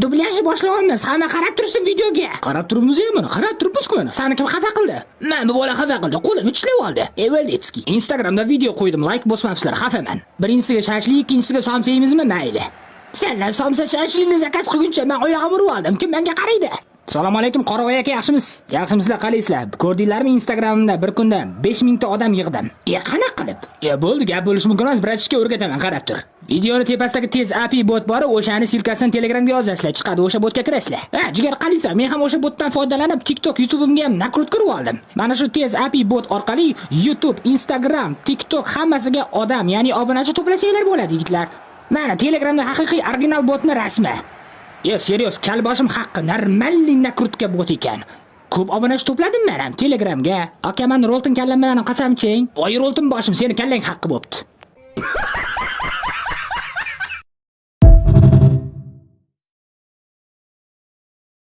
Dublyajni boshlayapmiz. Hamma qarab tursin videoga. Qarab turibmiz-ku mana, qarab turibmiz-ku mana. Seni kim xafa qildi? Men bu bola xafa qildi. Qo'limni tishlab oldi. Evaldetski. Instagramda video qo'ydim, like bosmabsizlar, xafaman. Birinchisiga shashlik, ikkinchisiga somsa yeymizmi, mayli. Senlar somsa shashlikni zakaz qilguncha men oyog'im urib oldim. Kim menga qaraydi? Assalomu alaykum Qoravoy aka, yaxshimisiz? Yaxshimisizlar, qalaysizlar? Ko'rdinglarmi, Instagramda bir kunda 5000 ta odam yig'dim. Qanaqa qilib? Bo'ldi, gap bo'lishi mumkin emas, bratishga o'rgataman, qarab tur. Videoni tepasidagi tez API bot bor, o'shani silkasini Telegramga yozasizlar, chiqadi, o'sha botga kirasizlar. Jigar qalaysan, men ham o'sha botdan foydalanib TikTok, YouTube'imga ham nakrut qilib oldim. Mana shu tez API bot orqali YouTube, Instagram, TikTok hammasiga odam, ya'ni obunachi to'plasanglar bo'ladi, yigitlar. Mana Telegramda haqiqiy original botni rasmi. Serios, kalboshim haqqi, normalniy nakrutga bot ekan. Ko'p obunachi to'pladim men ham Telegramga. Aka, men Rolton kallam bilan qasam cheng. Voy Rolton boshim, seni kallang haqqi bo'pti.